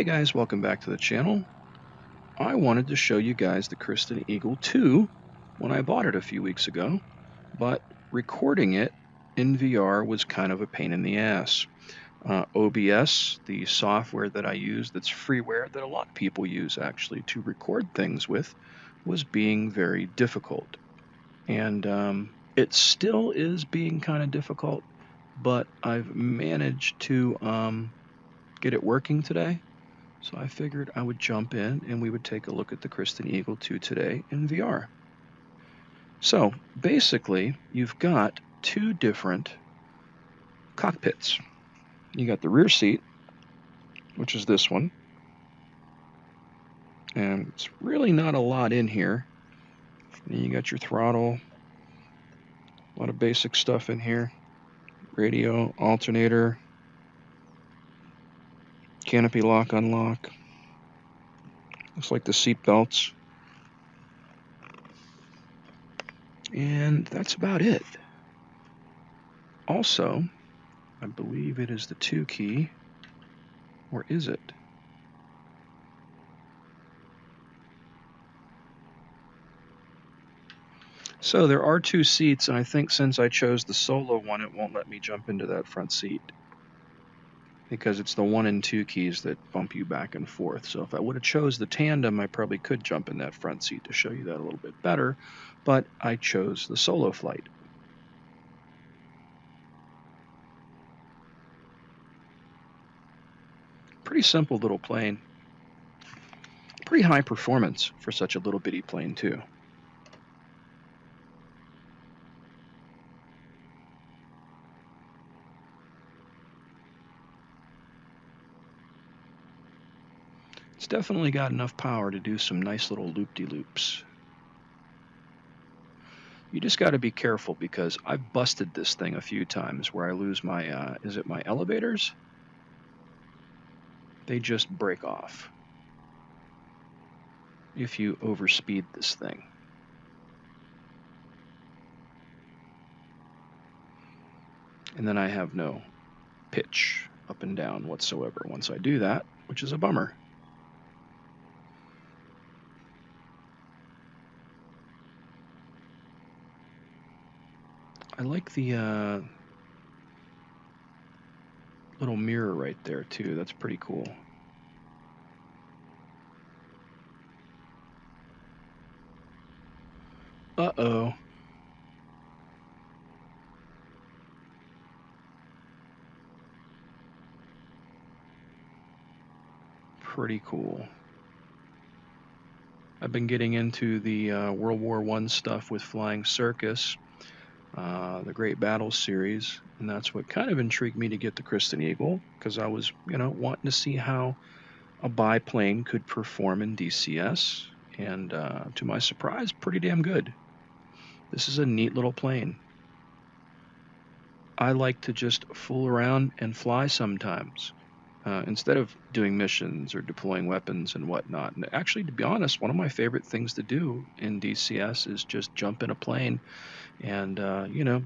Hey guys, welcome back to the channel. I wanted to show you guys the Christen Eagle II when I bought it a few weeks ago, but recording it in VR was kind of a pain in the ass. OBS, the software that I use that's freeware that a lot of people use actually to record things with, was being very difficult. And it still is being kind of difficult, but I've managed to get it working today. So I figured I would jump in and we would take a look at the Christen Eagle II today in VR. So basically, you've got two different cockpits. You got the rear seat, which is this one, and it's really not a lot in here. And you got your throttle, a lot of basic stuff in here, radio, alternator, canopy lock, unlock. Looks like the seat belts. And that's about it. Also, I believe it is the 2 key, or is it? So there are 2 seats, and I think since I chose the solo one, it won't let me jump into that front seat because it's the 1 and 2 keys that bump you back and forth. So if I would have chose the tandem, I probably could jump in that front seat to show you that a little bit better, but I chose the solo flight. Pretty simple little plane. Pretty high performance for such a little bitty plane too. It's definitely got enough power to do some nice little loop-de-loops. You just got to be careful because I've busted this thing a few times where I lose my, is it my elevators? They just break off if you overspeed this thing. And then I have no pitch up and down whatsoever once I do that, which is a bummer. I like the little mirror right there too. That's pretty cool. Uh-oh. Pretty cool. I've been getting into the World War I stuff with Flying Circus, the Great Battles series, and that's what kind of intrigued me to get the Christen Eagle, because I was, wanting to see how a biplane could perform in DCS, and to my surprise, pretty damn good. This is a neat little plane. I like to just fool around and fly sometimes, instead of doing missions or deploying weapons and whatnot. And actually, to be honest, one of my favorite things to do in DCS is just jump in a plane and,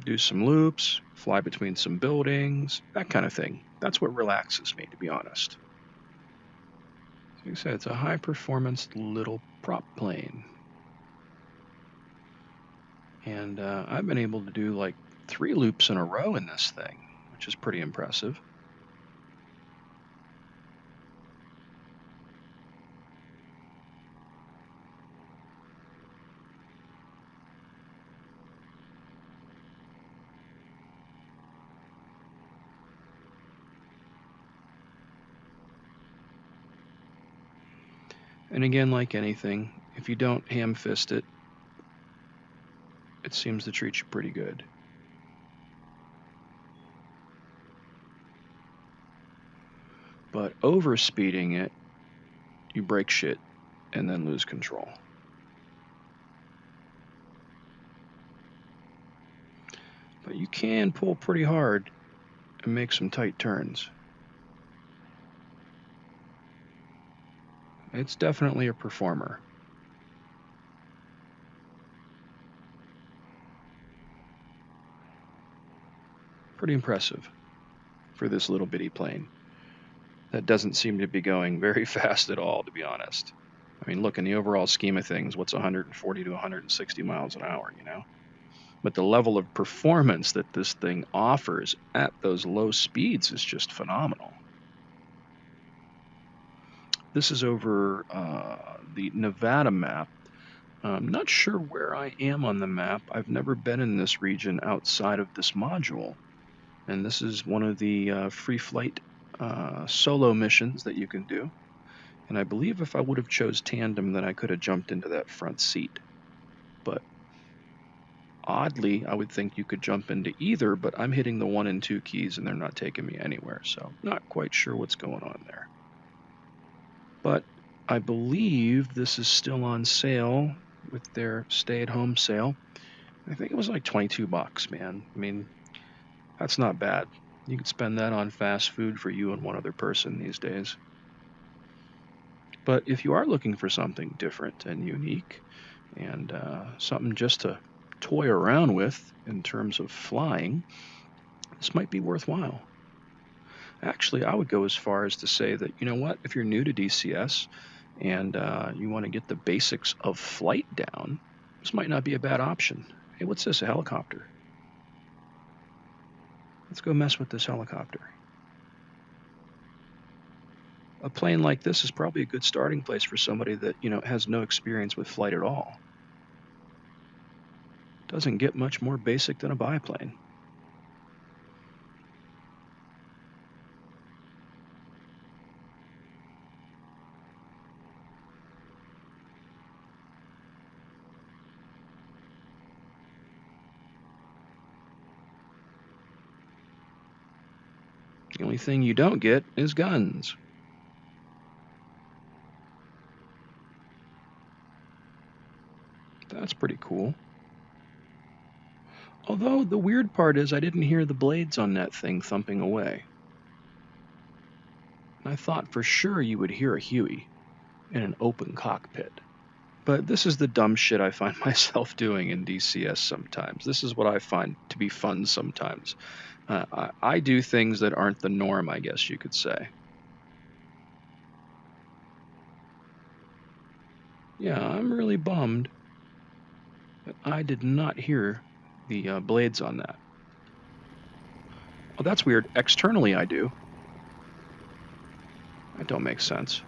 do some loops, fly between some buildings, that kind of thing. That's what relaxes me, to be honest. Like I said, it's a high-performance little prop plane. And I've been able to do like 3 loops in a row in this thing, which is pretty impressive. And again, like anything, if you don't ham-fist it, it seems to treat you pretty good. But overspeeding it, you break shit and then lose control. But you can pull pretty hard and make some tight turns. It's definitely a performer. Pretty impressive for this little bitty plane. that doesn't seem to be going very fast at all, to be honest. I mean, look, in the overall scheme of things, what's 140 to 160 miles an hour, you know? But the level of performance that this thing offers at those low speeds is just phenomenal. This is over the Nevada map. I'm not sure where I am on the map. I've never been in this region outside of this module. And this is one of the free flight solo missions that you can do. And I believe if I would have chose tandem, then I could have jumped into that front seat. But oddly, I would think you could jump into either, but I'm hitting the 1 and 2 keys and they're not taking me anywhere. So not quite sure what's going on there. But I believe this is still on sale with their stay-at-home sale. I think it was like 22 bucks, man. I mean, that's not bad. You could spend that on fast food for you and one other person these days. But if you are looking for something different and unique and something just to toy around with in terms of flying, this might be worthwhile. Actually, I would go as far as to say that, you know what, if you're new to DCS and you want to get the basics of flight down, this might not be a bad option. Hey, what's this, a helicopter? Let's go mess with this helicopter. A plane like this is probably a good starting place for somebody that, you know, has no experience with flight at all. Doesn't get much more basic than a biplane. The only thing you don't get is guns. That's pretty cool. Although the weird part is I didn't hear the blades on that thing thumping away. I thought for sure you would hear a Huey in an open cockpit. But this is the dumb shit I find myself doing in DCS sometimes. This is what I find to be fun sometimes. I do things that aren't the norm, I guess you could say. Yeah, I'm really bummed that I did not hear the blades on that. Oh, that's weird. Externally, I do. That don't make sense.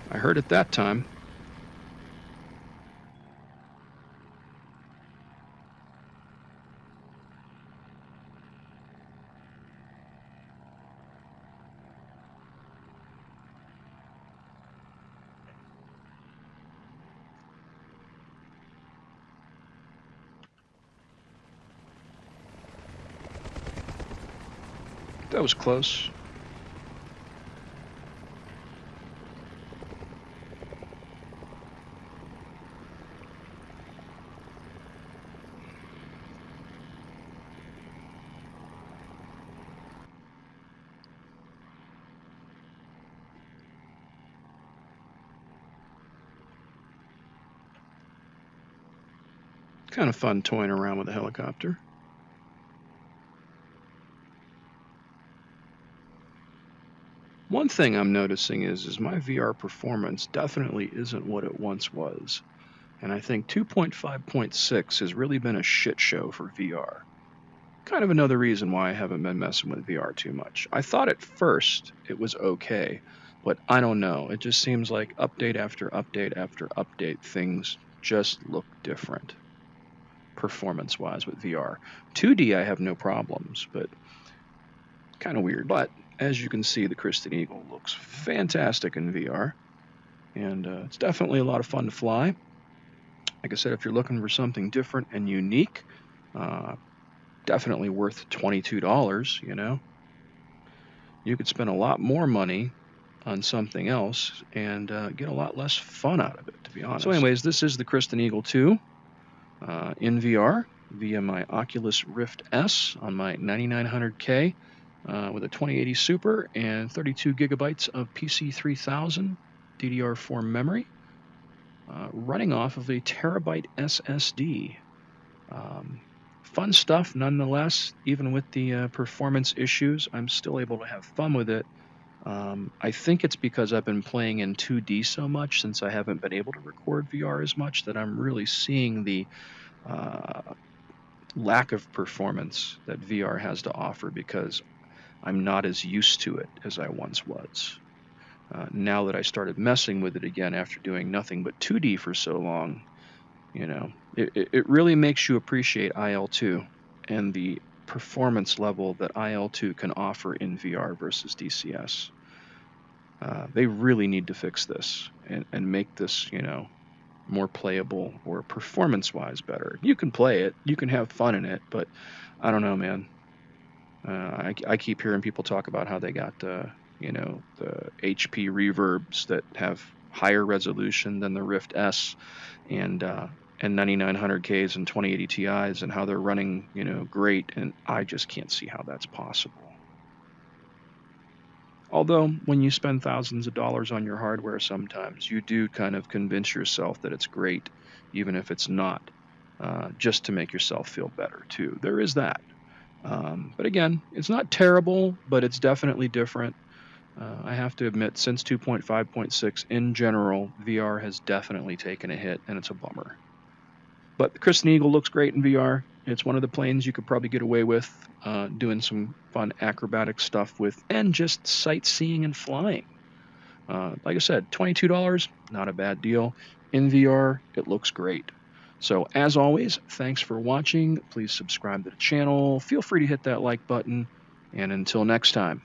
I heard it that time. That was close. Kind of fun toying around with a helicopter. One thing I'm noticing is my VR performance definitely isn't what it once was. And I think 2.5.6 has really been a shit show for VR. Kind of another reason why I haven't been messing with VR too much. I thought at first it was okay, but I don't know. It just seems like update after update after update, things just look different performance-wise with VR. 2D I have no problems, but kind of weird. But as you can see, the Christen Eagle looks fantastic in VR, and it's definitely a lot of fun to fly. Like I said, if you're looking for something different and unique, definitely worth $22, you know. You could spend a lot more money on something else and get a lot less fun out of it, to be honest. So anyways, this is the Christen Eagle II in VR. via my Oculus Rift-S on my 9900K with a 2080 Super and 32 gigabytes of PC3000 DDR4 memory, running off of a terabyte SSD. Fun stuff nonetheless. Even with the performance issues, I'm still able to have fun with it. I think it's because I've been playing in 2D so much since I haven't been able to record VR as much that I'm really seeing the lack of performance that VR has to offer because I'm not as used to it as I once was. Now that I started messing with it again after doing nothing but 2D for so long, you know, it really makes you appreciate IL2 and the performance level that IL2 can offer in VR versus DCS. They really need to fix this and make this, more playable or performance-wise better. You can play it, you can have fun in it, but I don't know, man. I keep hearing people talk about how they got, the HP reverbs that have higher resolution than the Rift S and 9900Ks and 2080 Ti's and how they're running, great, and I just can't see how that's possible. Although, when you spend thousands of dollars on your hardware sometimes, you do kind of convince yourself that it's great, even if it's not, just to make yourself feel better, too. There is that. But again, it's not terrible, but it's definitely different. I have to admit, since 2.5.6, in general, VR has definitely taken a hit, and it's a bummer. But the Christen Eagle looks great in VR. It's one of the planes you could probably get away with doing some fun acrobatic stuff with, and just sightseeing and flying. Like I said, $22, not a bad deal. In VR, it looks great. So as always, thanks for watching. Please subscribe to the channel. Feel free to hit that like button. And until next time.